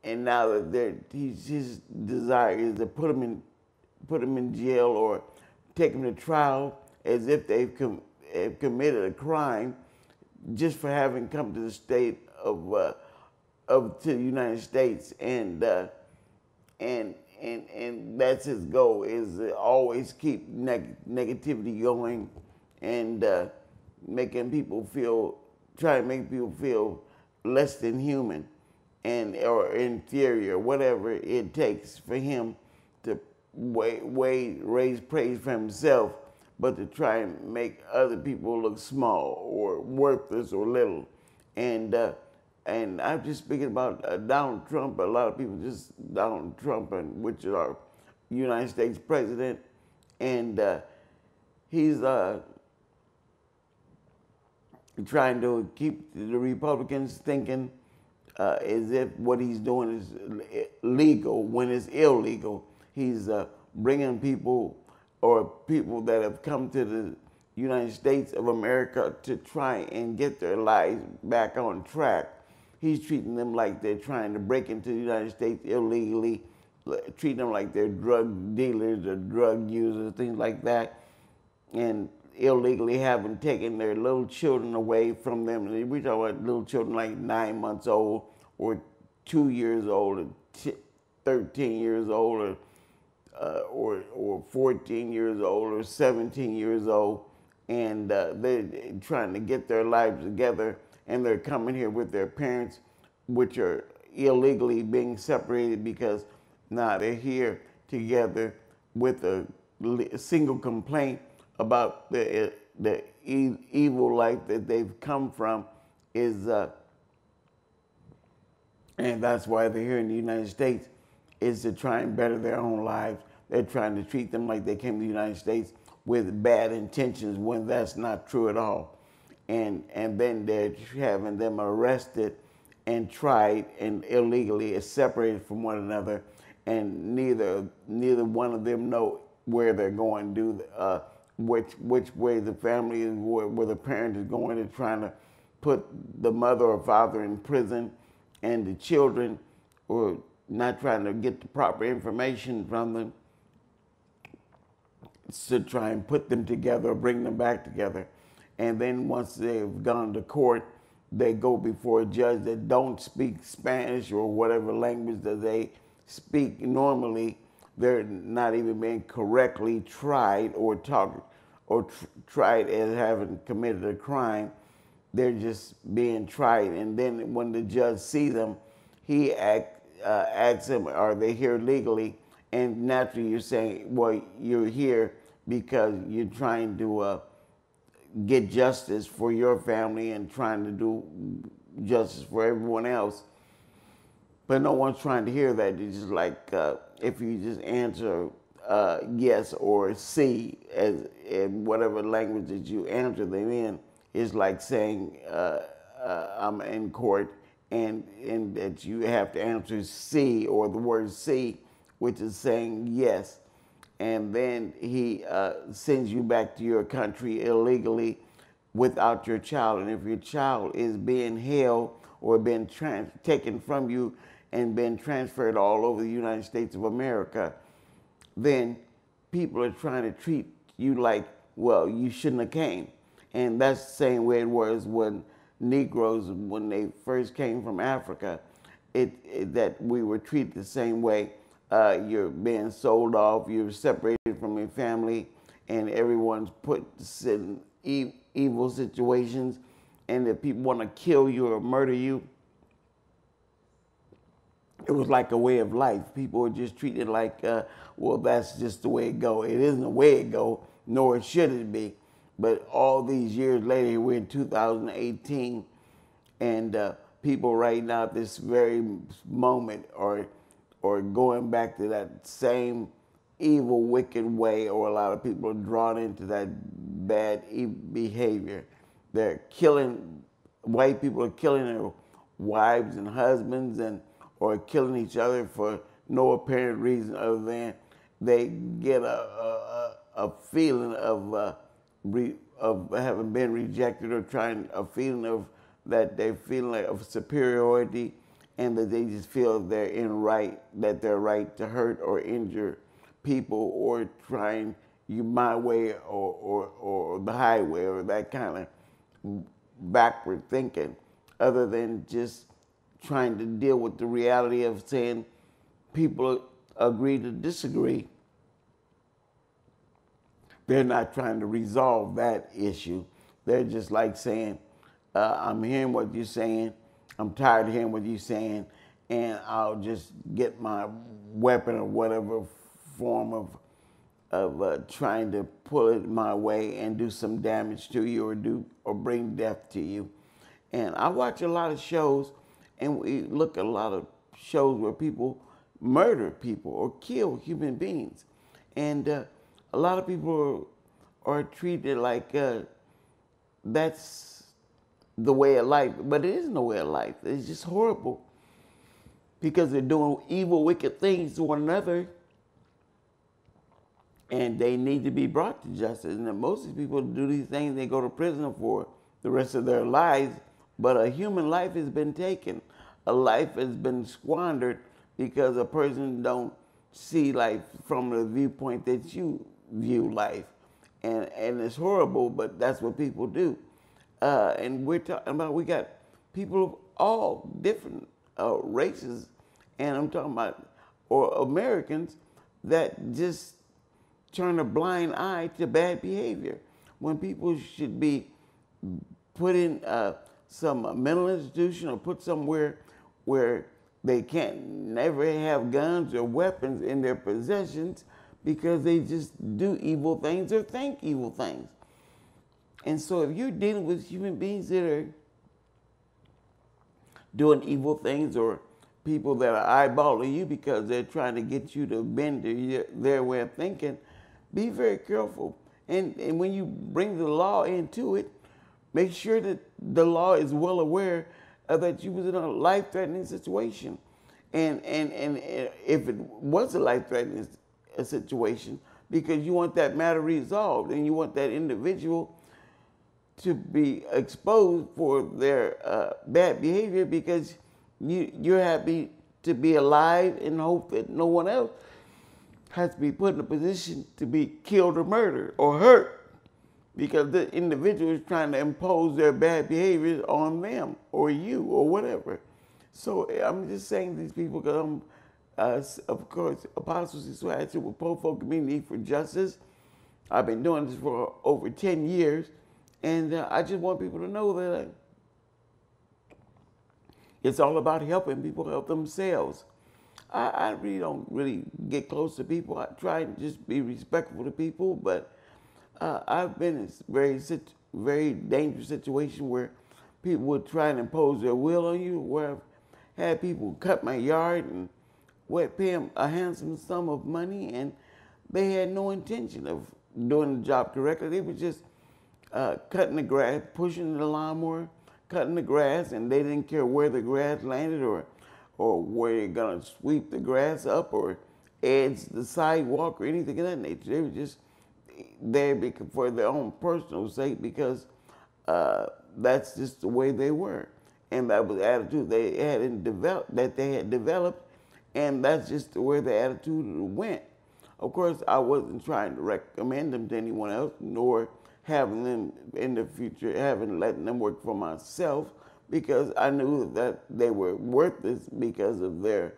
and now that his desire is to put him in jail or take him to trial as if have committed a crime just for having come to the state to the United States, and that's his goal, is to always keep negativity going, and try to make people feel less than human, or inferior, whatever it takes for him to raise praise for himself, but to try and make other people look small or worthless or little. And I'm just speaking about Donald Trump. A lot of people just Donald Trump, which is our United States president, and he's trying to keep the Republicans thinking as if what he's doing is legal when it's illegal. He's bringing people that have come to the United States of America to try and get their lives back on track. He's treating them like they're trying to break into the United States illegally, treating them like they're drug dealers or drug users, things like that, and illegally having taken their little children away from them. We talk about little children like 9 months old or 2 years old or 13 years old or 14 years old or 17 years old, and they're trying to get their lives together, and they're coming here with their parents, which are illegally being separated because now they're here together with a single complaint about the evil life that they've come from, and that's why they're here in the United States, is to try and better their own lives. They're trying to treat them like they came to the United States with bad intentions, when that's not true at all. And then they're having them arrested and tried and illegally separated from one another, and neither one of them know where they're going, which way the family is, where the parent is going. They're trying to put the mother or father in prison, and the children are not trying to get the proper information from them to try and put them together or bring them back together. And then once they've gone to court, they go before a judge that don't speak Spanish or whatever language that they speak normally. They're not even being correctly tried or tried as having committed a crime. They're just being tried. And then when the judge sees them, he asks them, are they here legally? And naturally you're saying, well, you're here because you're trying to get justice for your family and trying to do justice for everyone else. But no one's trying to hear that. It's just like if you just answer yes or C in whatever language that you answer them in, it's like saying I'm in court, and that you have to answer C or the word C, which is saying yes. And then he sends you back to your country illegally without your child. And if your child is being held or been taken from you and been transferred all over the United States of America, then people are trying to treat you like, well, you shouldn't have came. And that's the same way it was when Negroes, when they first came from Africa, that we were treated the same way. You're being sold off, you're separated from your family, and everyone's put in evil situations. And if people want to kill you or murder you, it was like a way of life. People were just treated like, well, that's just the way it go. It isn't the way it go, nor should it be. But all these years later, we're in 2018, and people right now at this very moment are going back to that same evil, wicked way, or a lot of people are drawn into that bad behavior. They're killing, white people are killing their wives and husbands, or killing each other for no apparent reason other than they get a feeling of having been rejected, or a feeling of that they're feeling like of superiority, and that they just feel that they're right to hurt or injure people or trying you my way or the highway or that kind of backward thinking, other than just trying to deal with the reality of saying people agree to disagree. They're not trying to resolve that issue. They're just like saying, I'm hearing what you're saying, I'm tired of hearing what you're saying, and I'll just get my weapon or whatever form of trying to pull it my way and do some damage to you or bring death to you. And I watch a lot of shows, and we look at a lot of shows where people murder people or kill human beings. And a lot of people are treated like that's the way of life, but it isn't the way of life. It's just horrible because they're doing evil, wicked things to one another, and they need to be brought to justice. And most of these people do these things, they go to prison for the rest of their lives, but a human life has been taken. A life has been squandered because a person don't see life from the viewpoint that you view life. And it's horrible, but that's what people do. And we're talking about, we got people of all different races, and I'm talking about, or Americans, that just turn a blind eye to bad behavior when people should be put in some mental institution or put somewhere where they can't never have guns or weapons in their possessions because they just do evil things or think evil things. And so if you're dealing with human beings that are doing evil things or people that are eyeballing you because they're trying to get you to bend to their way of thinking, be very careful. And when you bring the law into it, make sure that the law is well aware that you was in a life-threatening situation. And if it was a life-threatening situation, because you want that matter resolved and you want that individual to be exposed for their bad behavior because you're happy to be alive and hope that no one else has to be put in a position to be killed or murdered or hurt because the individual is trying to impose their bad behaviors on them or you or whatever. So I'm just saying these people because I'm, of course, Apostle Cecil Hatchett with Poor Folk Community for Justice. I've been doing this for over 10 years, and I just want people to know that it's all about helping people help themselves. I really don't really get close to people. I try and just be respectful to people, but I've been in a very dangerous situation where people would try and impose their will on you, where I've had people cut my yard and pay them a handsome sum of money, and they had no intention of doing the job correctly. They were just cutting the grass, pushing the lawnmower, cutting the grass, and they didn't care where the grass landed or where they're gonna sweep the grass up or edge the sidewalk or anything of that nature. They were just there for their own personal sake because that's just the way they were. And that was the attitude they had developed, and that's just the way the attitude went. Of course, I wasn't trying to recommend them to anyone else, nor having them in the future, letting them work for myself, because I knew that they were worthless because of their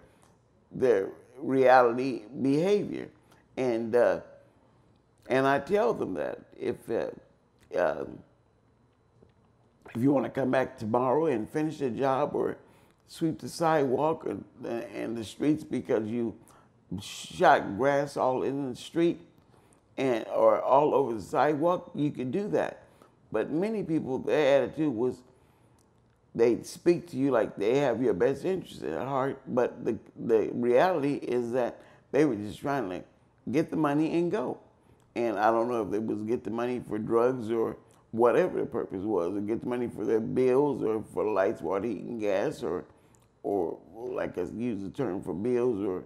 reality behavior. And I tell them that if you want to come back tomorrow and finish the job or sweep the sidewalk and the streets because you shot grass all in the street or all over the sidewalk, you can do that. But many people, their attitude was they speak to you like they have your best interest at heart, but the reality is that they were just trying to get the money and go. And I don't know if it was get the money for drugs or whatever the purpose was, or get the money for their bills or for lights, water, heat, and gas, or like I use the term for bills or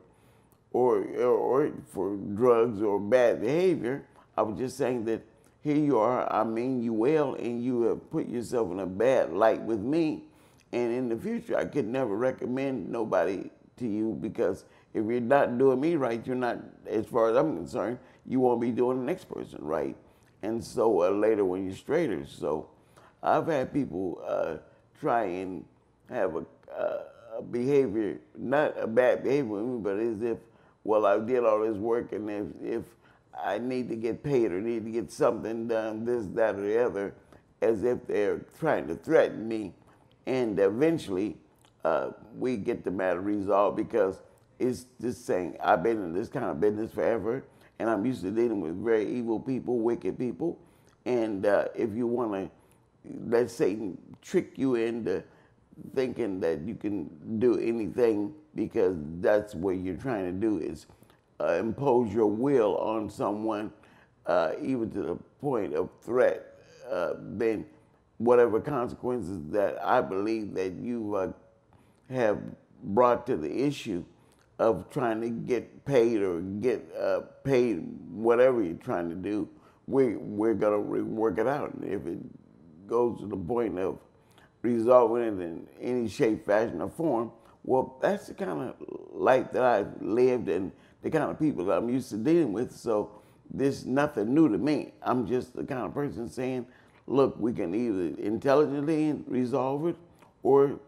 for drugs or bad behavior. I was just saying that here you are, I mean you well, and you have put yourself in a bad light with me, And in the future, I could never recommend nobody to you, because if you're not doing me right, you're not, as far as I'm concerned, you won't be doing the next person right. And so later when you're straighter. So I've had people try and have a behavior, not a bad behavior with me, but as if, well, I did all this work, and if I need to get paid or need to get something done, this, that, or the other, as if they're trying to threaten me. And eventually, we get the matter resolved, because it's just saying, I've been in this kind of business forever, and I'm used to dealing with very evil people, wicked people. And if you want to let Satan trick you into thinking that you can do anything, because that's what you're trying to do, is impose your will on someone, even to the point of threat, then whatever consequences that I believe that you have brought to the issue of trying to get paid or get paid, whatever you're trying to do, we're going to work it out. And if it goes to the point of resolving it in any shape, fashion, or form, well, that's the kind of life that I've lived and the kind of people that I'm used to dealing with. So there's nothing new to me. I'm just the kind of person saying, look, we can either intelligently resolve it or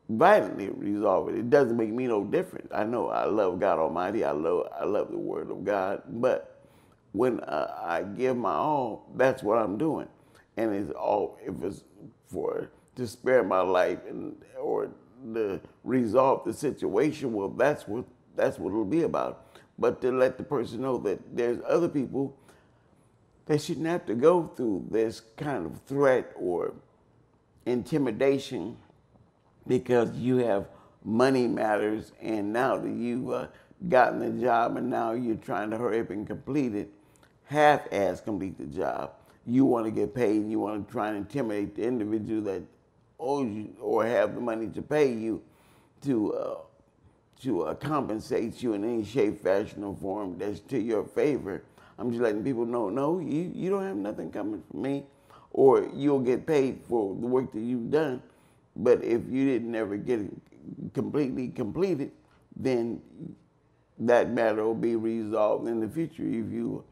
violently resolve it. It doesn't make me no different. I know I love God Almighty. I love the Word of God. But when I give my all, that's what I'm doing. And it's all, if it's for to spare my life or to resolve the situation, well, that's what it'll be about. But to let the person know that there's other people that shouldn't have to go through this kind of threat or intimidation, because you have money matters, and now that you've gotten the job and now you're trying to hurry up and complete it, half-ass complete the job. You want to get paid, and you want to try and intimidate the individual that owes you or have the money to pay you to compensate you in any shape, fashion, or form that's to your favor. I'm just letting people know, no, you don't have nothing coming from me, or you'll get paid for the work that you've done. But if you didn't ever get it completely completed, then that matter will be resolved in the future. If you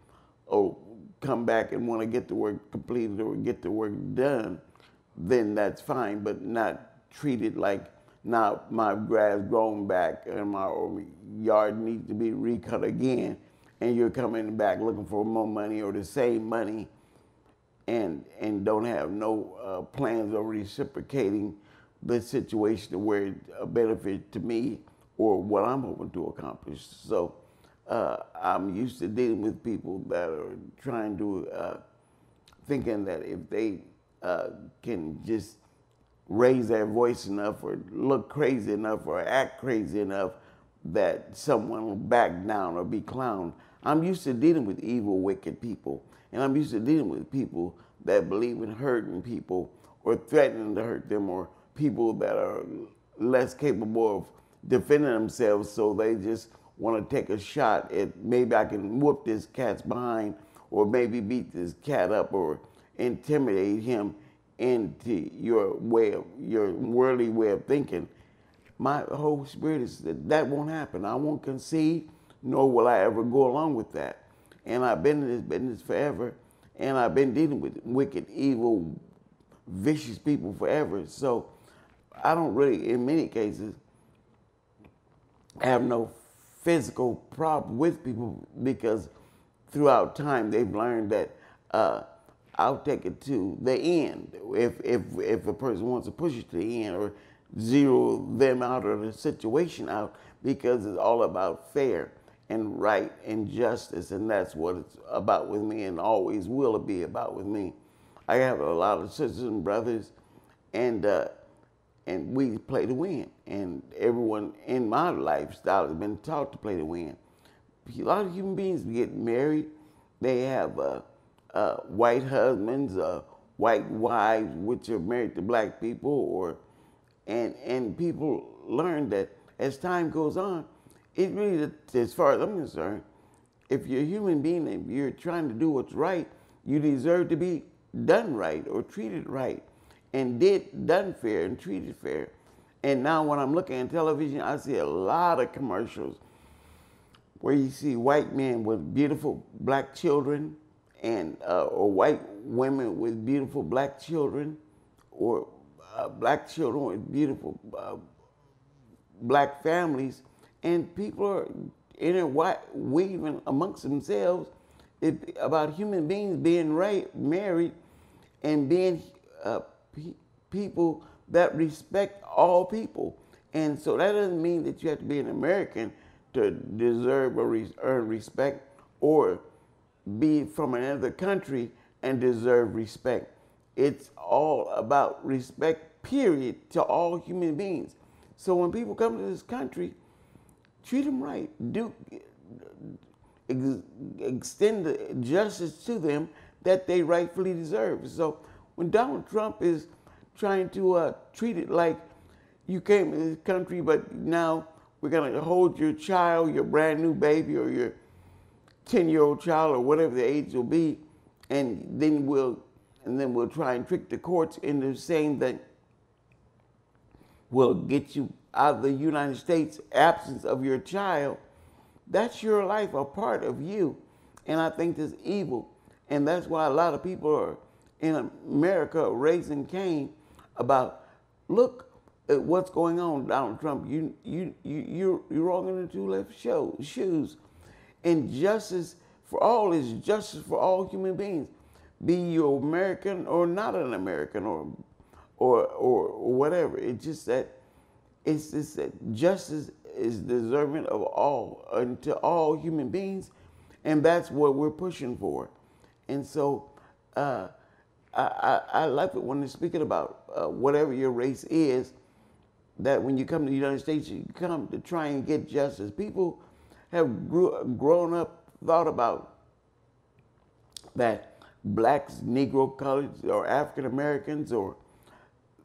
come back and want to get the work completed or get the work done, then that's fine, but not treated like, now my grass grown back and my yard needs to be recut again, and you're coming back looking for more money or the same money, and don't have no plans of reciprocating the situation to where it's a benefit to me or what I'm hoping to accomplish. So I'm used to dealing with people that are trying to, thinking that if they can just raise their voice enough or look crazy enough or act crazy enough, that someone will back down or be clowned. I'm used to dealing with evil, wicked people, and I'm used to dealing with people that believe in hurting people or threatening to hurt them, or people that are less capable of defending themselves, so they just want to take a shot at, maybe I can whoop this cat's behind, or maybe beat this cat up, or intimidate him into your worldly way of thinking. My whole spirit is that won't happen. I won't concede, nor will I ever go along with that. And I've been in this business forever, and I've been dealing with wicked, evil, vicious people forever. So I don't really, in many cases, have no physical problem with people, because throughout time they've learned that I'll take it to the end if a person wants to push it to the end or zero them out or the situation out, because it's all about fair and right and justice, and that's what it's about with me and always will be about with me. I have a lot of sisters and brothers, and we play to win, and everyone in my lifestyle has been taught to play to win. A lot of human beings get married, they have white husbands, white wives, which are married to black people, and people learn that as time goes on, it really, as far as I'm concerned, if you're a human being and you're trying to do what's right, you deserve to be done right or treated right. and done fair and treated fair. And now when I'm looking at television, I see a lot of commercials where you see white men with beautiful black children, and or white women with beautiful black children, or black children with beautiful black families, and people are weaving amongst themselves about human beings being married and being people that respect all people. And so that doesn't mean that you have to be an American to deserve or earn respect, or be from another country and deserve respect. It's all about respect, period, to all human beings. So when people come to this country, treat them right. Extend the justice to them that they rightfully deserve. So when Donald Trump is trying to treat it like you came to this country, but now we're going to hold your child, your brand new baby, or your 10-year-old child, or whatever the age will be, and then we'll try and trick the courts into saying that we'll get you out of the United States, absence of your child. That's your life, a part of you. And I think that's evil. And that's why a lot of people are in America raising Cain about, look at what's going on, Donald Trump. You're wrong in the two left shoes. And justice for all is justice for all human beings, be you American or not an American, or whatever. It's just that justice is deserving of all, and to all human beings, and that's what we're pushing for. And so I like it when they're speaking about whatever your race is, that when you come to the United States, you come to try and get justice. People have grown up, thought about that blacks, Negro, colored, or African Americans, or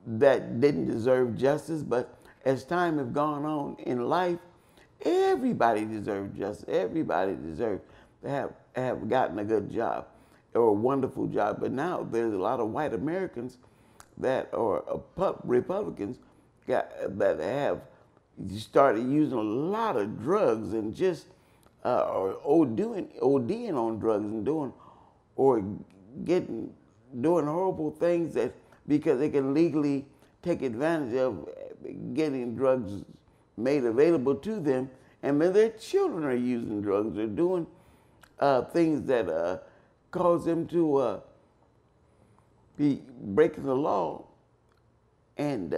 that didn't deserve justice. But as time has gone on in life, everybody deserves justice. Everybody deserves to have gotten a good job or a wonderful job. But now there's a lot of white Americans that are Republicans that have started using a lot of drugs, and just or ODing on drugs, and doing horrible things that because they can legally take advantage of getting drugs made available to them, and then their children are using drugs. They're doing things that cause them to be breaking the law, and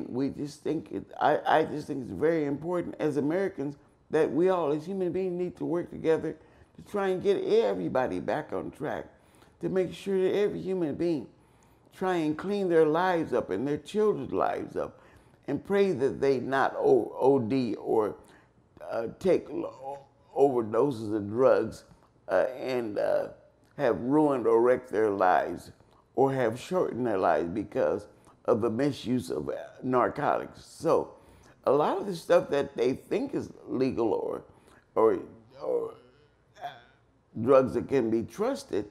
we just think I just think it's very important as Americans that we all as human beings need to work together to try and get everybody back on track, to make sure that every human being try and clean their lives up and their children's lives up, and pray that they not OD or take overdoses of drugs and have ruined or wrecked their lives, or have shortened their lives because of the misuse of narcotics. So a lot of the stuff that they think is legal or drugs that can be trusted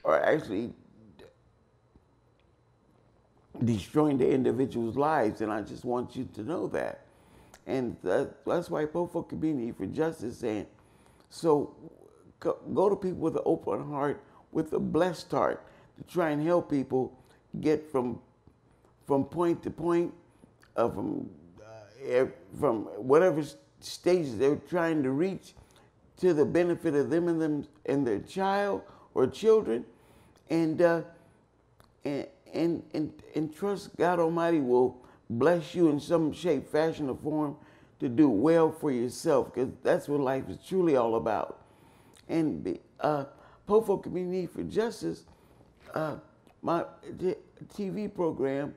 are actually destroying the individual's lives, and I just want you to know that. And that's why Popo Community for Justice saying, so go to people with an open heart, with a blessed heart, to try and help people get from point to point, from whatever stages they're trying to reach, to the benefit of them and their child or children, and trust God Almighty will bless you in some shape, fashion, or form to do well for yourself, because that's what life is truly all about. And Popo Community for Justice, my TV program,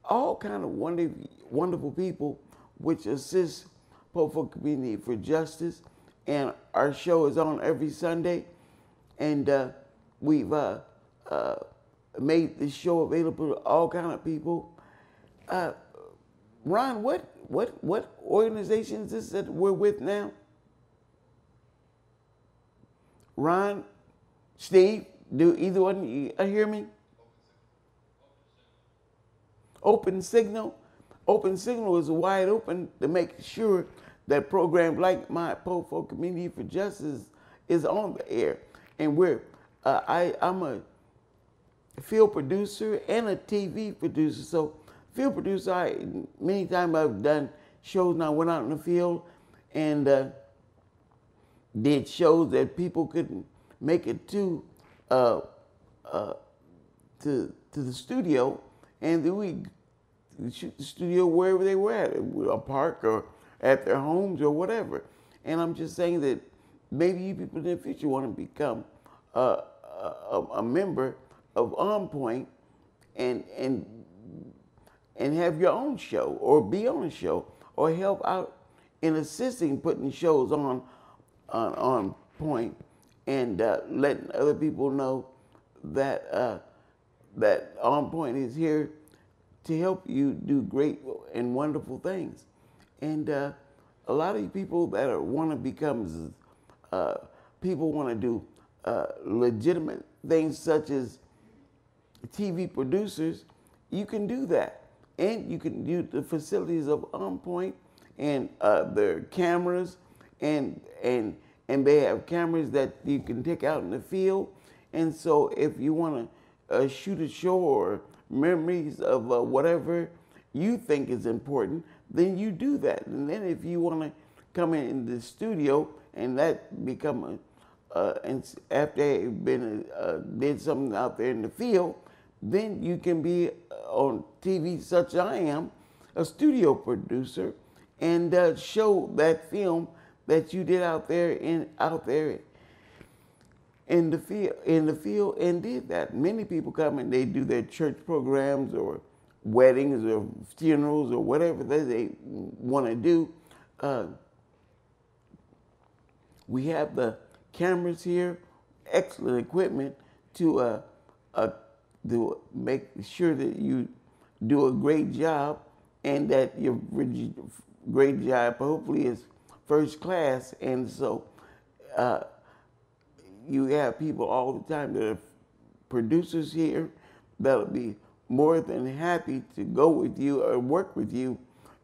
all kind of wonderful people which assist Popo Community for Justice, and our show is on every Sunday, and we've made this show available to all kind of people. Ron, what organization is this that we're with now? Ron, Steve, do either one of you hear me? open signal. Open signal is wide open to make sure that programs like my Popo Community for Justice is on the air. And I'm a field producer and a TV producer. So field producer, many times I've done shows now, went out in the field and did shows that people couldn't make it to the studio, and then we shoot the studio wherever they were at, a park or at their homes or whatever. And I'm just saying that maybe you people in the future want to become a member of On Point and have your own show or be on a show or help out in assisting putting shows on Point and letting other people know that that On Point is here to help you do great and wonderful things. And a lot of you people that want to become, people want to do legitimate things such as TV producers, you can do that. And you can use the facilities of On Point and their cameras, and they have cameras that you can take out in the field. And so if you want to shoot a show or memories of whatever you think is important, then you do that. And then if you want to come in the studio and that become and after they've been did something out there in the field, then you can be on TV, such as I am, a studio producer, and show that film that you did out there in the field and did that. Many people come and they do their church programs or weddings or funerals or whatever they want to do. We have the cameras here, excellent equipment to make sure that you do a great job and that your great job hopefully is first class. And so you have people all the time that are producers here that'll be more than happy to go with you or work with you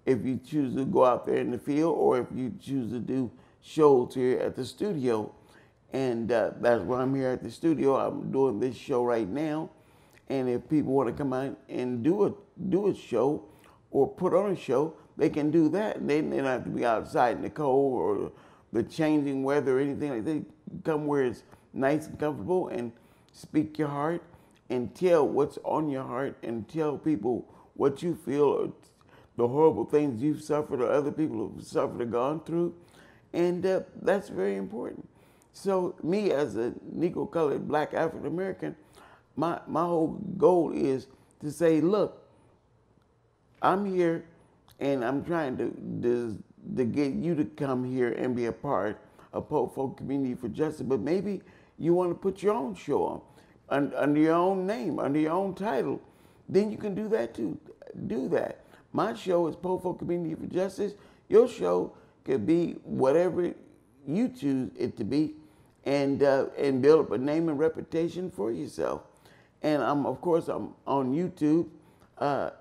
if you choose to go out there in the field or if you choose to do shows here at the studio. And that's why I'm here at the studio. I'm doing this show right now. And if people want to come out and do a show or put on a show, they can do that. And they don't have to be outside in the cold or the changing weather or anything like that. Come where it's nice and comfortable and speak your heart and tell what's on your heart and tell people what you feel or the horrible things you've suffered or other people have suffered or gone through. And that's very important. So me as a Negro colored black African American, my whole goal is to say, look, I'm here and I'm trying to get you to come here and be a part of Popo Community for Justice, but maybe you want to put your own show on under your own name, under your own title, then you can do that too. Do that. My show is Popo Community for Justice. Your show could be whatever you choose it to be, and build up a name and reputation for yourself. And of course I'm on YouTube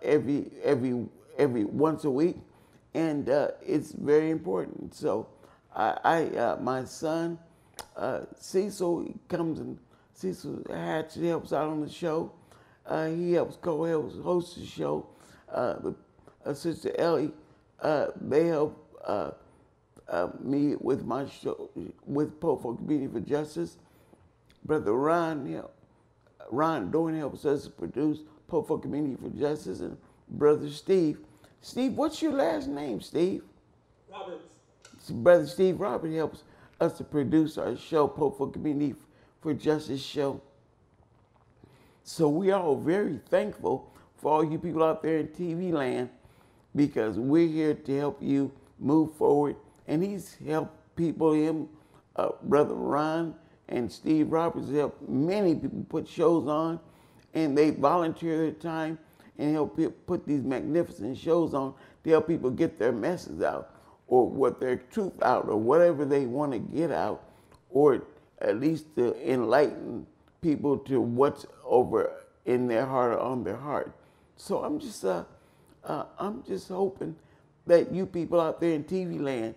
every once a week, and it's very important. So my son Cecil comes and Cecil Hatchett helps out on the show. He helps host the show. Sister Ellie, they help me with my show with Popo Community for Justice. Brother Ron Dorn helps us produce Popo Community for Justice, and Brother Steve. Steve, what's your last name, Steve? Roberts. Brother Steve Roberts helps us to produce our show, Popo Community for Justice show. So we are all very thankful for all you people out there in TV land, because we're here to help you move forward. And he's helped people, Brother Ron and Steve Roberts helped many people put shows on, and they volunteer their time and help put these magnificent shows on to help people get their message out or what their truth out or whatever they want to get out, or at least to enlighten people to what's over in their heart or on their heart. So I'm just I'm just hoping that you people out there in TV land,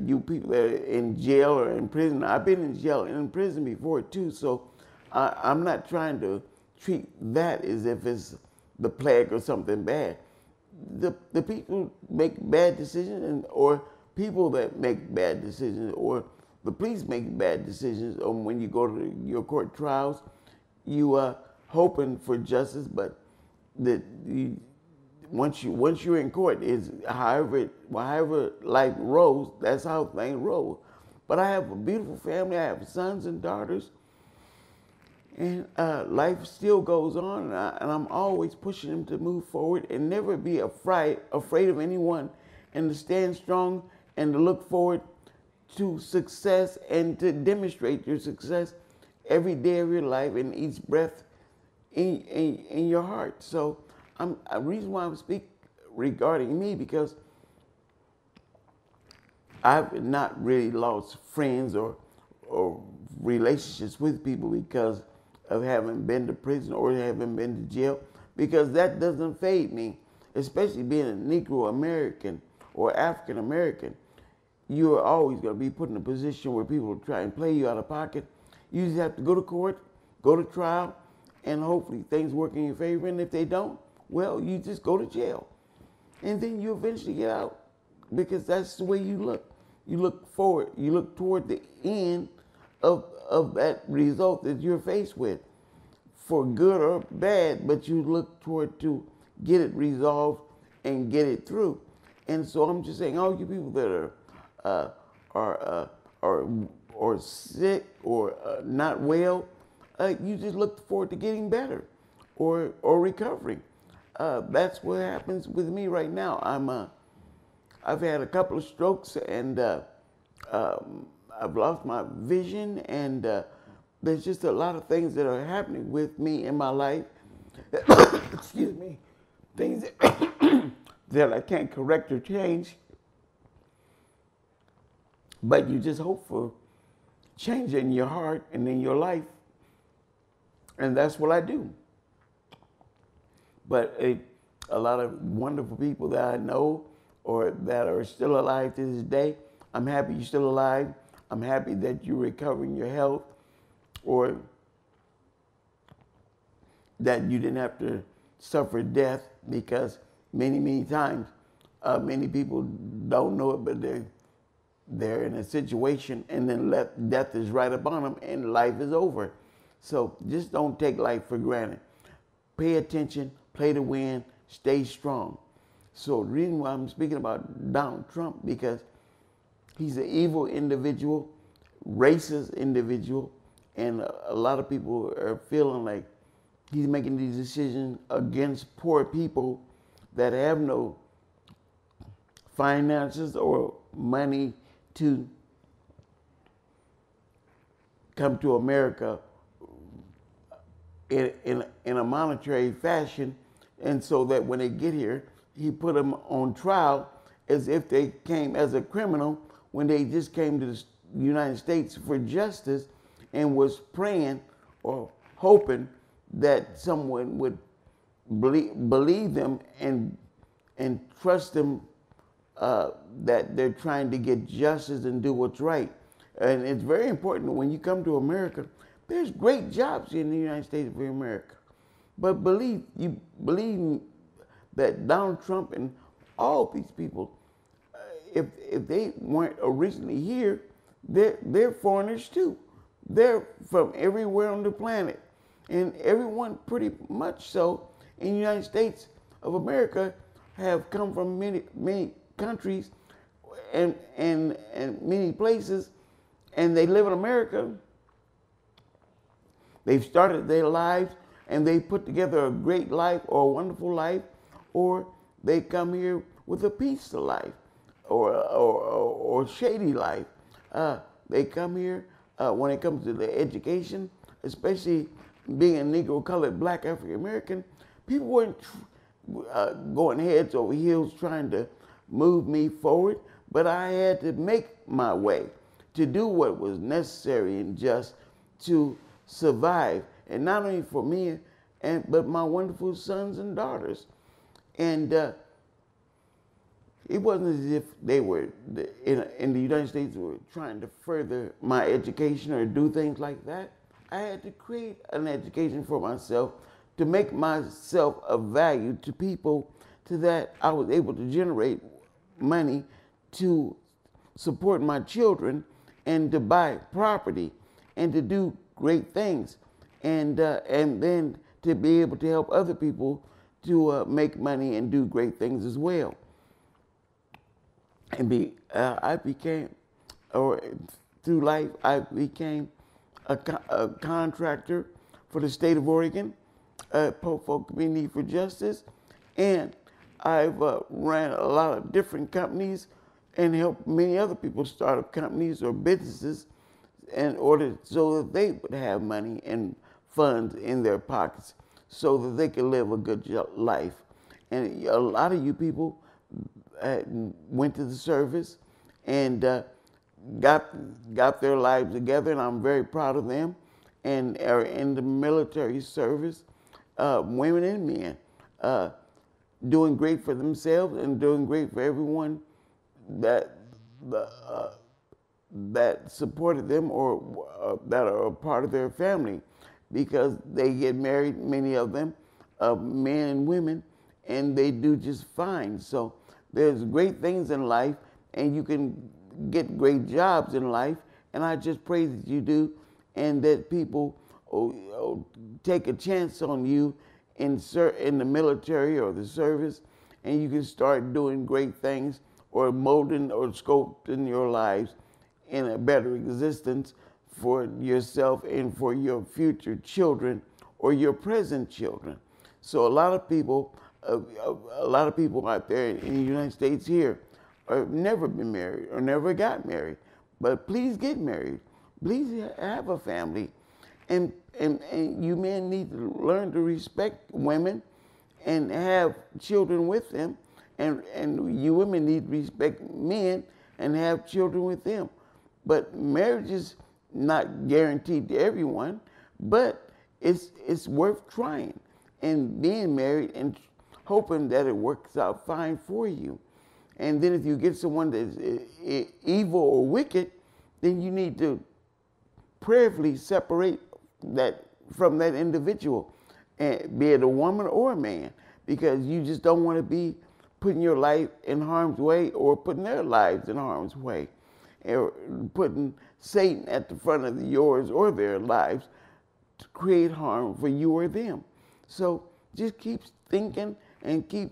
you people that are in jail or in prison, I've been in jail and in prison before too, so I'm not trying to treat that as if it's the plague or something bad. The people make bad decisions, or people that make bad decisions, or the police make bad decisions. Or when you go to your court trials, you are hoping for justice, but that once you're in court, is however life rolls, that's how things roll. But I have a beautiful family. I have sons and daughters, and life still goes on, and I'm always pushing them to move forward and never be afraid of anyone, and to stand strong and to look forward to success and to demonstrate your success every day of your life and each breath in your heart. So a reason why I'm speaking regarding me, because I've not really lost friends or relationships with people because of having been to prison or having been to jail, because that doesn't fade me, especially being a Negro American or African American. You're always going to be put in a position where people try and play you out of pocket. You just have to go to court, go to trial, and hopefully things work in your favor. And if they don't, well, you just go to jail. And then you eventually get out, because that's the way you look. You look forward, you look toward the end of that result that you're faced with, for good or bad, but you look toward to get it resolved and get it through. And so I'm just saying, all you people that are sick or not well, you just look forward to getting better or recovering. That's what happens with me right now. I've had a couple of strokes, and I've lost my vision, and there's just a lot of things that are happening with me in my life. Excuse me, things that I can't correct or change. But you just hope for change in your heart and in your life, and that's what I do. But a lot of wonderful people that I know or that are still alive to this day, I'm happy you're still alive. I'm happy that you're recovering your health, or that you didn't have to suffer death, because many times, many people don't know it, but they're in a situation, and then death is right upon them and life is over. So just don't take life for granted. Pay attention, play to win, stay strong. So the reason why I'm speaking about Donald Trump, because he's an evil individual, racist individual, and a lot of people are feeling like he's making these decisions against poor people that have no finances or money to come to America in a monetary fashion, and so that when they get here, he put them on trial as if they came as a criminal when they just came to the United States for justice, and was praying or hoping that someone would believe them and trust them, that they're trying to get justice and do what's right. And it's very important when you come to America, there's great jobs in the United States of America. But believe that Donald Trump and all these people, if they weren't originally here, they're foreigners too. They're from everywhere on the planet. And everyone pretty much so in the United States of America have come from many countries and many places, and they live in America. They've started their lives, and they put together a great life or a wonderful life, or they come here with a peaceful life or shady life. They come here when it comes to the education, especially being a Negro, colored, black, African American. People weren't going heads over heels trying to move me forward, but I had to make my way to do what was necessary and just to survive, and not only for me, but my wonderful sons and daughters. And it wasn't as if they were, in the United States, were trying to further my education or do things like that. I had to create an education for myself to make myself of value to people, to that I was able to generate money to support my children and to buy property and to do great things, and then to be able to help other people to make money and do great things as well. And I became, or through life, I became a contractor for the state of Oregon, for Community for Justice, and I've ran a lot of different companies and helped many other people start up companies or businesses in order so that they would have money and funds in their pockets so that they could live a good life. And a lot of you people went to the service and got their lives together, and I'm very proud of them, and are in the military service, women and men, doing great for themselves and doing great for everyone that supported them or that are a part of their family, because they get married, many of them, men and women, and they do just fine. So there's great things in life, and you can get great jobs in life, and I just pray that you do, and that people take a chance on you in the military or the service, and you can start doing great things or molding or sculpting your lives in a better existence for yourself and for your future children or your present children. So a lot of people out there in the United States here have never been married or never got married, but please get married. Please have a family, and you men need to learn to respect women and have children with them, and you women need to respect men and have children with them. But marriage is not guaranteed to everyone, but it's worth trying and being married and hoping that it works out fine for you. And then if you get someone that's evil or wicked, then you need to prayerfully separate that from that individual, and be it a woman or a man, because you just don't want to be putting your life in harm's way or putting their lives in harm's way, or putting Satan at the front of yours or their lives to create harm for you or them. So just keep thinking and keep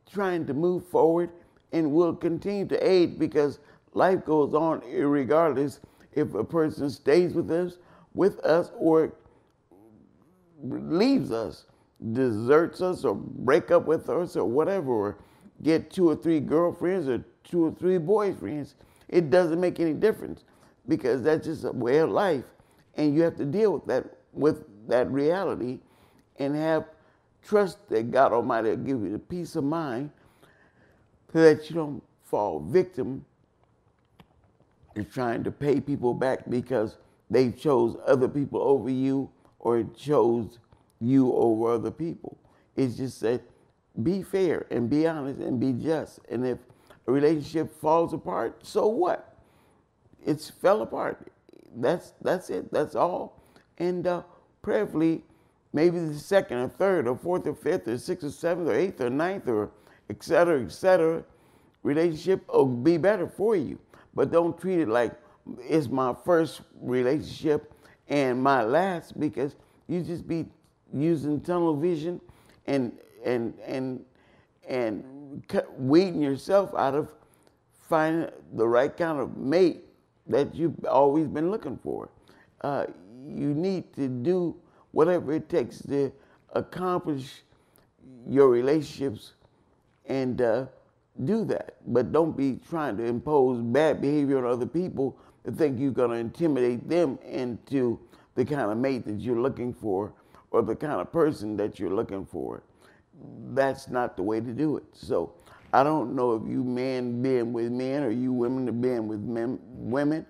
trying to move forward, and we'll continue to aid, because life goes on regardless if a person stays with us or leaves us, deserts us, or break up with us, or whatever, or get 2 or 3 girlfriends or 2 or 3 boyfriends. It doesn't make any difference, because that's just a way of life, and you have to deal with that reality, and have trust that God Almighty will give you the peace of mind so that you don't fall victim to trying to pay people back because they chose other people over you or chose you over other people. It's just that be fair and be honest and be just. And if a relationship falls apart, so what? It's fell apart. That's it. That's all. And prayerfully, maybe the second or third or fourth or fifth or sixth or seventh or eighth or ninth or etc., relationship will be better for you. But don't treat it like it's my first relationship and my last, because you just be using tunnel vision and weeding yourself out of finding the right kind of mate that you've always been looking for. You need to do whatever it takes to accomplish your relationships and do that. But don't be trying to impose bad behavior on other people to think you're going to intimidate them into the kind of mate that you're looking for or the kind of person that you're looking for. That's not the way to do it. So I don't know if you men being with men or you women are being with women.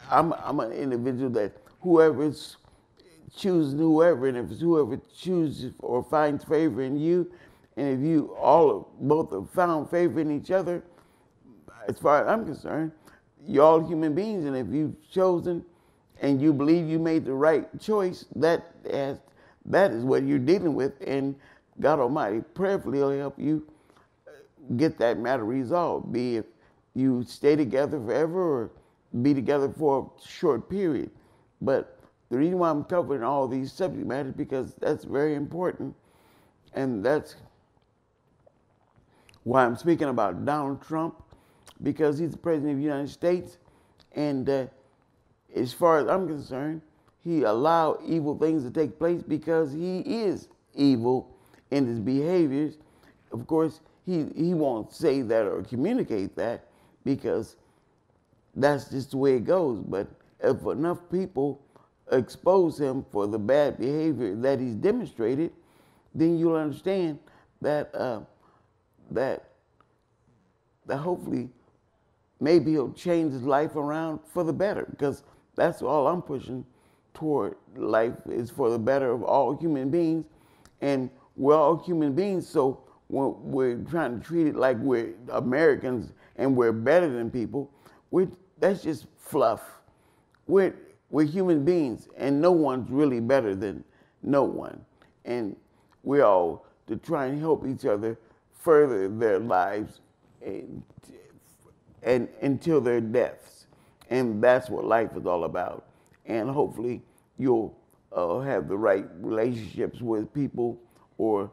I'm an individual that whoever's choosing whoever, and if it's whoever chooses or finds favor in you, And if you all both have found favor in each other, as far as I'm concerned, you're all human beings, and if you've chosen and you believe you made the right choice, that is what you're dealing with, and God Almighty prayerfully will help you get that matter resolved, be if you stay together forever or be together for a short period. But the reason why I'm covering all these subject matters because that's very important, and that's why I'm speaking about Donald Trump, because he's the president of the United States, and as far as I'm concerned, he allowed evil things to take place because he is evil in his behaviors. Of course, he won't say that or communicate that because that's just the way it goes. But if enough people expose him for the bad behavior that he's demonstrated, then you'll understand that that hopefully maybe he'll change his life around for the better, because that's all I'm pushing toward. Life is for the better of all human beings, and we're all human beings, so when we're trying to treat it like we're Americans and we're better than people, that's just fluff. We're human beings, and no one's really better than no one. And we're all to try and help each other further their lives and until their deaths. And that's what life is all about. And hopefully you'll have the right relationships with people, or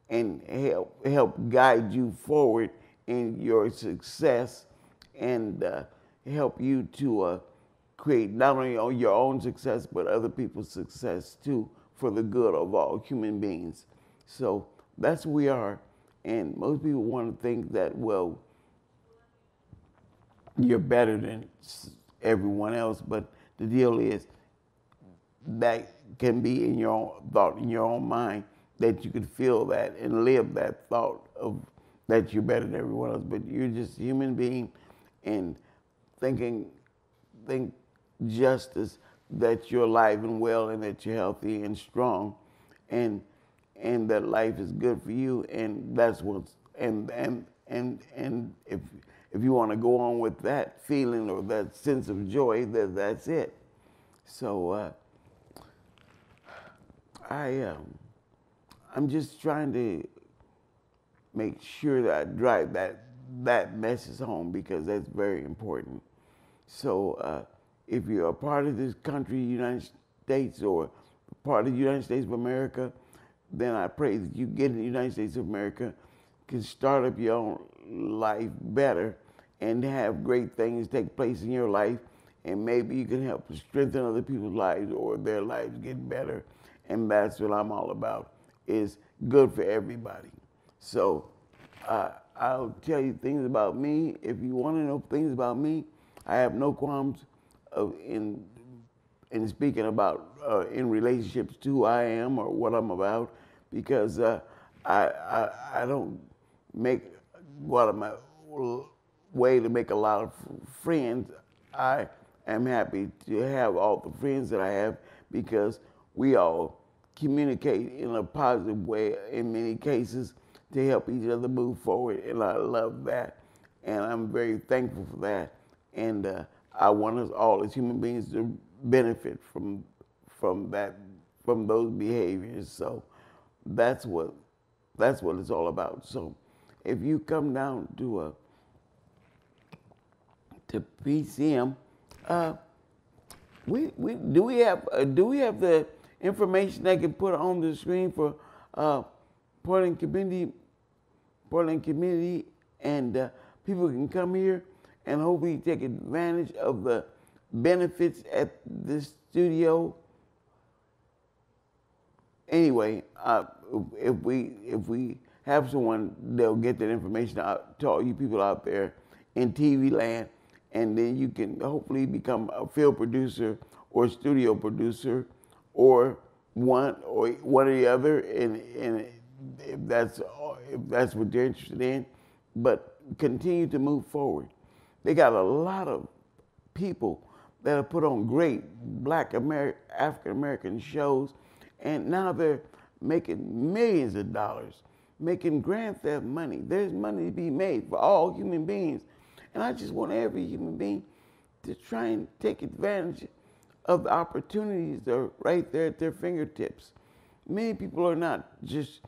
and help guide you forward in your success, and help you to create not only your own success but other people's success too, for the good of all human beings. So that's who we are. And most people want to think that, well, you're better than everyone else, but the deal is that can be in your own thought, in your own mind, that you could feel that and live that thought of that you're better than everyone else, but you're just a human being, and think justice that you're alive and well, and that you're healthy and strong, and that life is good for you, and that's what's and if you want to go on with that feeling or that sense of joy, that's it. So I'm just trying to make sure that I drive that message home, because that's very important. So if you're a part of this country, United States, or part of the United States of America, then I pray that you get in the United States of America, can start up your own life better, and have great things take place in your life, and maybe you can help to strengthen other people's lives, or their lives get better. And that's what I'm all about, is good for everybody. So I'll tell you things about me. If you want to know things about me, I have no qualms in speaking about in relationships to who I am or what I'm about, because I don't make go out of my way to make a lot of friends. I am happy to have all the friends that I have, because we all communicate in a positive way in many cases to help each other move forward, and I love that, and I'm very thankful for that, and I want us all as human beings to benefit from those behaviors. So that's what it's all about. So if you come down to PCM, do we have the information they can put on the screen for Portland community, and people can come here and hopefully take advantage of the benefits at this studio. Anyway, if we have someone, they'll get that information out to all you people out there in TV land, and then you can hopefully become a field producer or studio producer, or one or the other, and if that's what you're interested in. But continue to move forward. They got a lot of people that have put on great Black African American shows, and now they're making millions of dollars, making grand theft money. There's money to be made for all human beings. And I just want every human being to try and take advantage of the opportunities that are right there at their fingertips. Many people are not just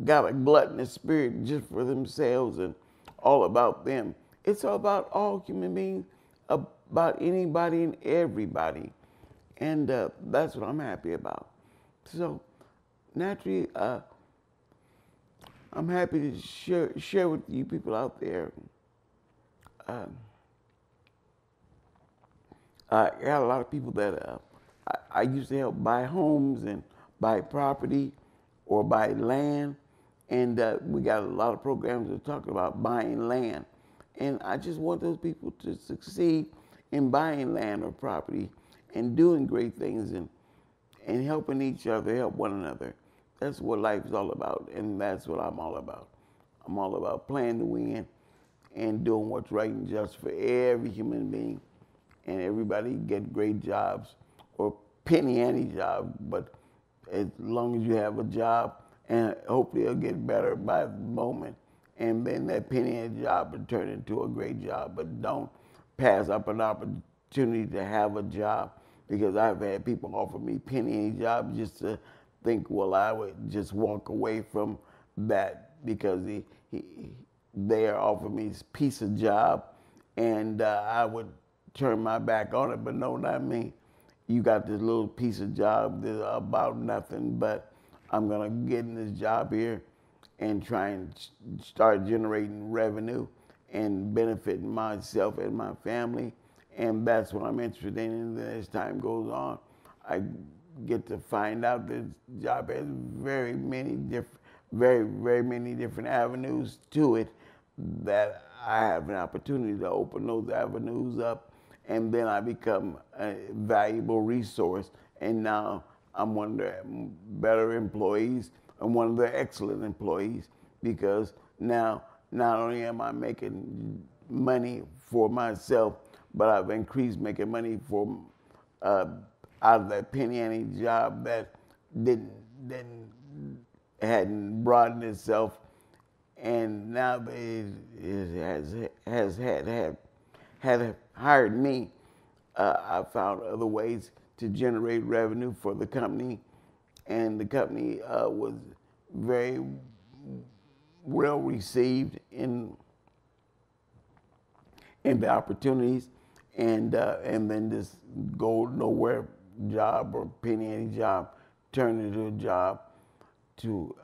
got a gluttonous spirit just for themselves and all about them. It's all about all human beings, about anybody and everybody. And that's what I'm happy about. So naturally, I'm happy to share with you people out there. I got a lot of people that I used to help buy homes and buy property or buy land. And we got a lot of programs that talk about buying land. And I just want those people to succeed in buying land or property and doing great things and helping each other, help one another. That's what life is all about, and that's what I'm all about. I'm all about playing to win and doing what's right and just for every human being, and everybody get great jobs or penny any job, but as long as you have a job, and hopefully it'll get better by the moment, and then that penny any job will turn into a great job. But don't pass up an opportunity to have a job, because I've had people offer me penny any job just to think, well, I would just walk away from that because they are offering me this piece of job, and I would turn my back on it. But no, not me. You got this little piece of job that's about nothing, but I'm gonna get in this job here and try and start generating revenue and benefiting myself and my family. And that's what I'm interested in. And as time goes on, I get to find out that this job has very many different avenues to it, that I have an opportunity to open those avenues up, and then I become a valuable resource. And now I'm one of the better employees and one of the excellent employees, because now not only am I making money for myself, but I've increased making money for out of that penny ante job that hadn't broadened itself, and now it has hired me. I found other ways to generate revenue for the company, and the company was very well received in the opportunities, and then this go nowhere job or penny ante job turned into a job to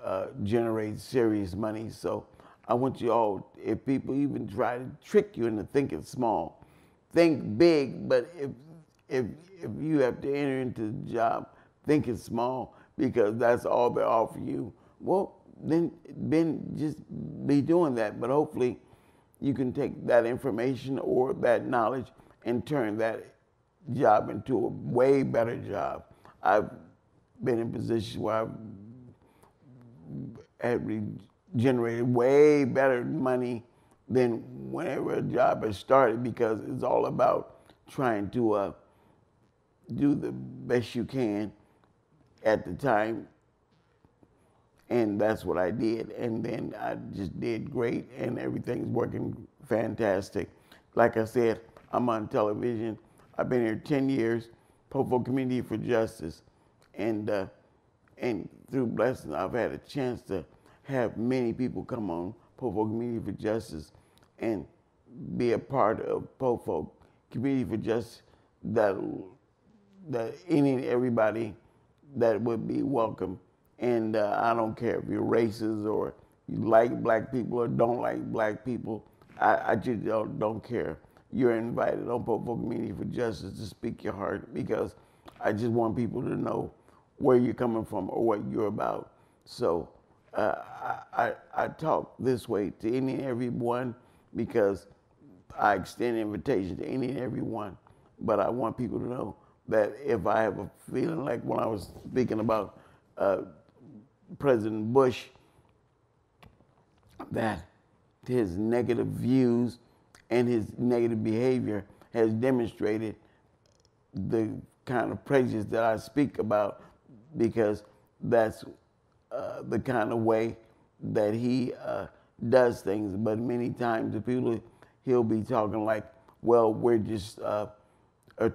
generate serious money. So I want you all, if people even try to trick you into thinking small, think big. But if you have to enter into the job thinking small because that's all they offer you, well, then just be doing that. But hopefully you can take that information or that knowledge and turn that job into a way better job. I've been in positions where I've had generated way better money than whenever a job has started, because it's all about trying to do the best you can at the time. And that's what I did. And then I just did great, and everything's working fantastic. Like I said, I'm on television. I've been here 10 years, Popo Community for Justice. And through blessings, I've had a chance to have many people come on Popo Community for Justice and be a part of Popo Community for Justice, that any and everybody that would be welcome. And I don't care if you're racist or you like black people or don't like black people. I just don't care. You're invited on Popo Community for Justice to speak your heart, because I just want people to know where you're coming from or what you're about. So I talk this way to any and every one, because I extend an invitation to any and every one. But I want people to know that if I have a feeling like when I was speaking about President Bush, that his negative views and his negative behavior has demonstrated the kind of prejudice that I speak about, because that's the kind of way that he does things. But many times the people, he'll be talking like, well, we're just are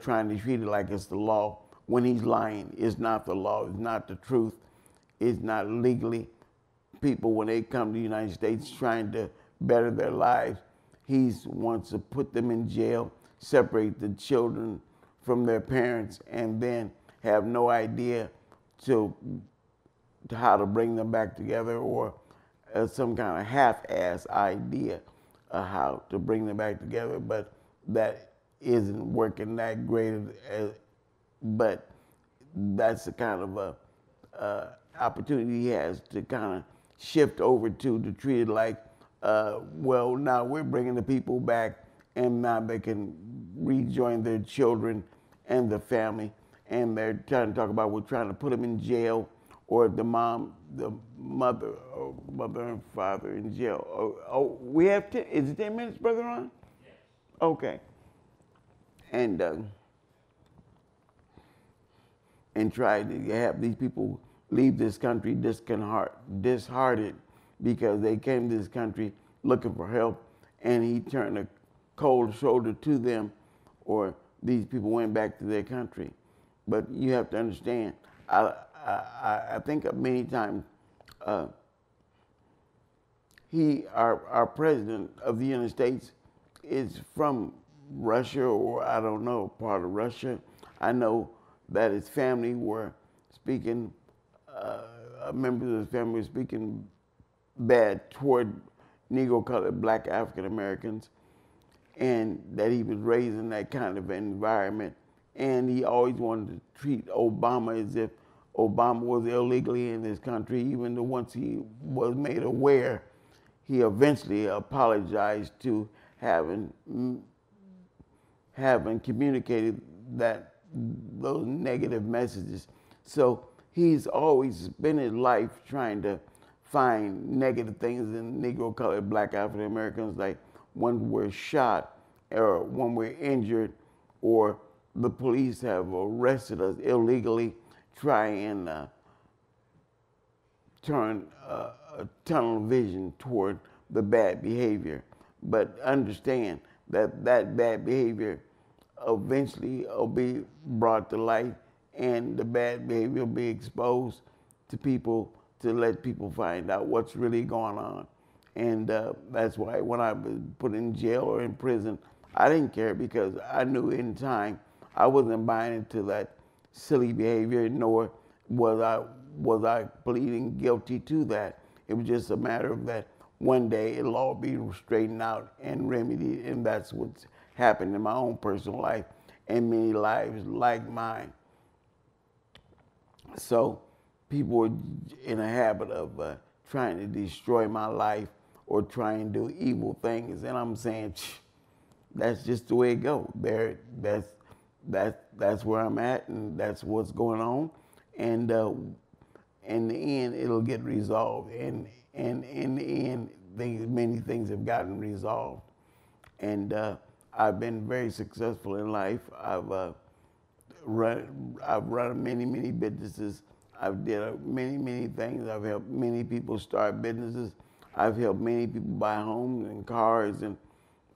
trying to treat it like it's the law. When he's lying, it's not the law, it's not the truth, it's not legally. People, when they come to the United States trying to better their lives, he wants to put them in jail, separate the children from their parents, and then have no idea to how to bring them back together, or some kind of half-ass idea of how to bring them back together. But that isn't working that great. But that's the kind of opportunity he has to kind of shift over to treat it like, well, now we're bringing the people back, and now they can rejoin their children and the family. And they're trying to talk about, we're trying to put them in jail, or the mother and father in jail. Oh, we have 10, is it 10 minutes, Brother Ron? Yes. Okay. And try to have these people leave this country disheartened because they came to this country looking for help, and he turned a cold shoulder to them, or these people went back to their country. But you have to understand, I think many times our president of the United States is from Russia, or I don't know, part of Russia. I know that his family were speaking, members of his family were speaking bad toward Negro-colored Black African Americans, and that he was raised in that kind of environment. And he always wanted to treat Obama as if Obama was illegally in this country, even though once he was made aware, he eventually apologized to having communicated those negative messages. So he's always spent his life trying to find negative things in Negro-colored Black African Americans, like when we're shot, or when we're injured, or the police have arrested us illegally, try and turn a tunnel vision toward the bad behavior. But understand that bad behavior eventually will be brought to light, and the bad behavior will be exposed to people, to let people find out what's really going on. And that's why when I was put in jail or in prison, I didn't care, because I knew in time I wasn't buying into that silly behavior, nor was I pleading guilty to that. It was just a matter of that one day it'll all be straightened out and remedied, and that's what's happened in my own personal life and many lives like mine. So people are in a habit of trying to destroy my life or trying to do evil things, and I'm saying, that's just the way it goes. That's where I'm at, and that's what's going on. And in the end, it'll get resolved. And in the end, many things have gotten resolved. And I've been very successful in life. I've run many businesses. I've did many things. I've helped many people start businesses. I've helped many people buy homes and cars and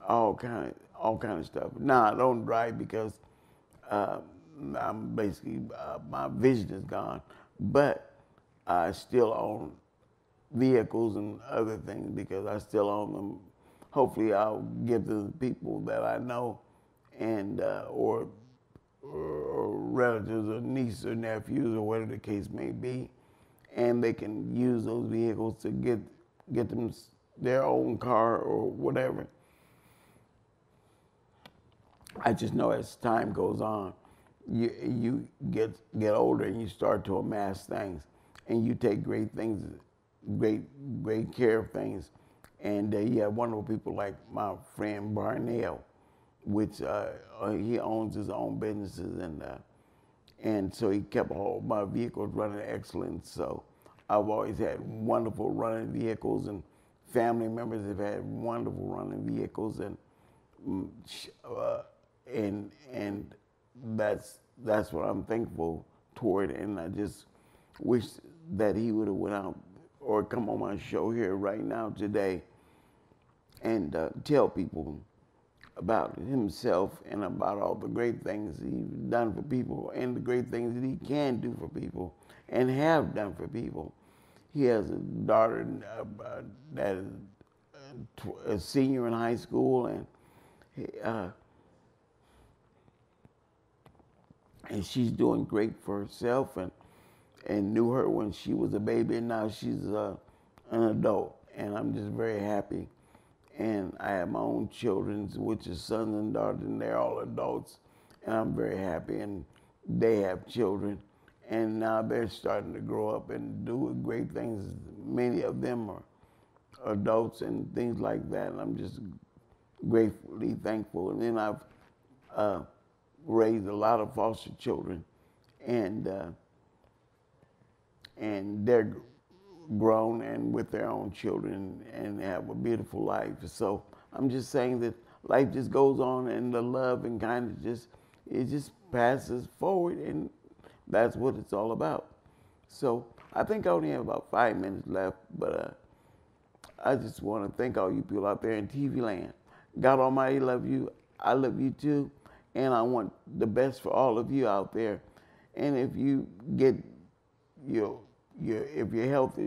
all kind of stuff. Now I don't drive because I'm basically my vision is gone, but I still own vehicles and other things because I still own them. Hopefully, I'll give to the people that I know, and or relatives or nieces or nephews or whatever the case may be, and they can use those vehicles to get them their own car or whatever. I just know as time goes on, you get older and you start to amass things, and you take great care of things, and you have wonderful people like my friend Barnell, which he owns his own businesses, and so he kept all my vehicles running excellent. So I've always had wonderful running vehicles, and family members have had wonderful running vehicles, and that's what I'm thankful toward, and I just wish that he would have went out or come on my show here right now today and tell people about himself and about all the great things he's done for people and the great things that he can do for people and have done for people. He has a daughter that is a senior in high school, and she's doing great for herself, and knew her when she was a baby, and now she's an adult, and I'm just very happy. And I have my own children, which is sons and daughters, and they're all adults, and I'm very happy, and they have children, and now they're starting to grow up and do great things. Many of them are adults and things like that, and I'm just gratefully thankful. And then I've raised a lot of foster children, and they're grown and with their own children and have a beautiful life. So I'm just saying that life just goes on, and the love and kindness just passes forward, and that's what it's all about. So I think I only have about 5 minutes left, but I just want to thank all you people out there in TV land. God Almighty love you. I love you too, and I want the best for all of you out there. And if you get if your health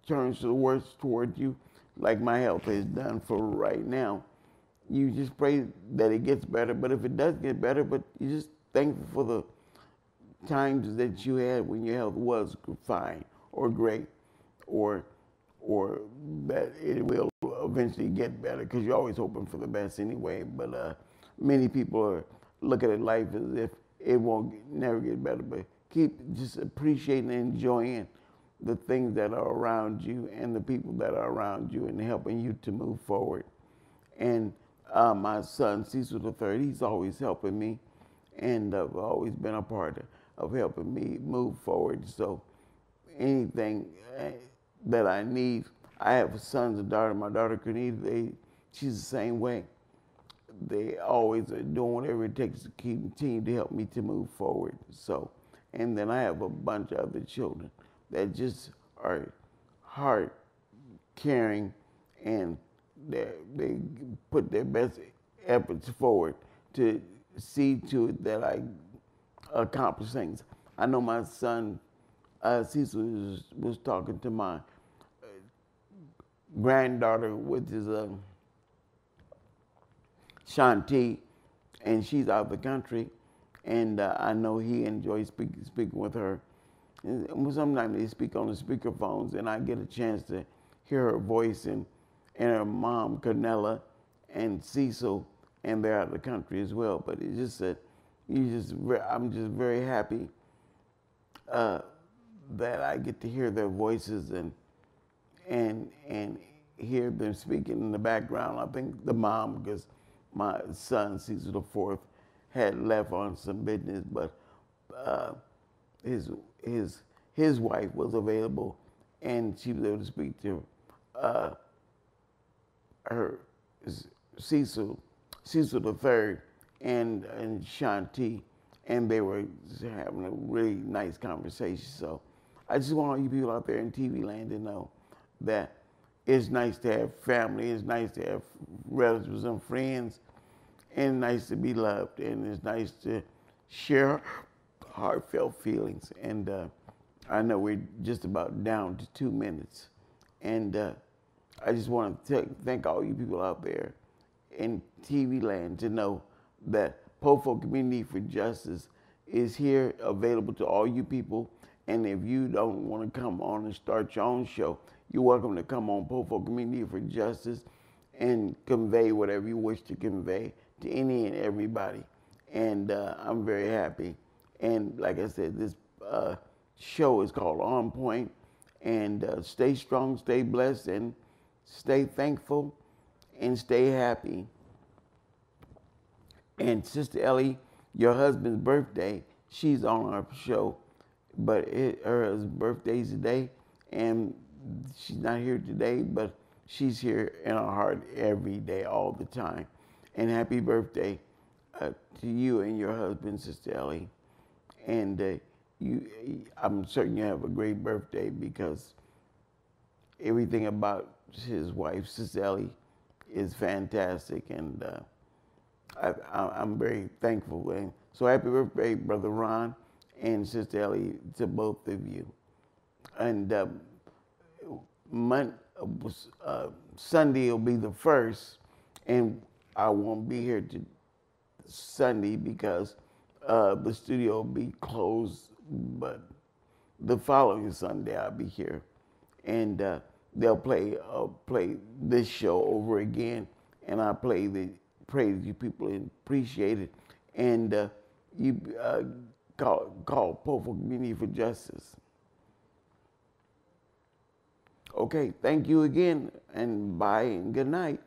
turns to the worst toward you, like my health has done for right now, you just pray that it gets better. But if it does get better, but you just thankful for the times that you had when your health was fine or great, or that it will eventually get better, because you're always hoping for the best anyway. But many people are looking at life as if it won't never get better. But keep just appreciating and enjoying the things that are around you and the people that are around you and helping you to move forward. And my son, Cecil III, he's always helping me, and I've always been a part of helping me move forward. So anything that I need, I have sons and daughters. My daughter, Cornelia, she's the same way. They always are doing whatever it takes to continue to help me to move forward. So, and then I have a bunch of other children that just are hard caring, and they put their best efforts forward to see to it that I accomplish things. I know my son Cecil was talking to my granddaughter, which is Shanti, and she's out of the country, and I know he enjoys speaking with her. And sometimes they speak on the speakerphones, and I get a chance to hear her voice, and her mom, Cornella, and Cecil, and they're out of the country as well. But it's just that I'm just very happy that I get to hear their voices and hear them speaking in the background. I think the mom, because my son, Cecil IV, had left on some business, but his wife was available, and she was able to speak to her Cecil III and Shanti, and they were having a really nice conversation. So I just want all you people out there in TV land to know that it's nice to have family, it's nice to have relatives and friends, and it's nice to be loved, and it's nice to share heartfelt feelings. And I know we're just about down to 2 minutes. And I just want to thank all you people out there in TV land to know that POFO Community for Justice is here, available to all you people. And if you don't want to come on and start your own show, you're welcome to come on POFO Community for Justice and convey whatever you wish to convey to any and everybody. And I'm very happy. And like I said, this show is called On Point. And stay strong, stay blessed, and stay thankful, and stay happy. And Sister Ellie, your husband's birthday, she's on our show, but her birthday's today, and she's not here today, but she's here in our heart every day, all the time. And happy birthday to you and your husband, Sister Ellie. And I'm certain you have a great birthday because everything about his wife, Cecil, is fantastic, and I'm very thankful. And so happy birthday, Brother Ron and Sister Ellie, to both of you. And Sunday will be the first, and I won't be here to Sunday because the studio will be closed. But the following Sunday I'll be here, and they'll play this show over again, and I pray that you people appreciate it, and you call Powerful Community for Justice. Okay, thank you again, and bye and good night.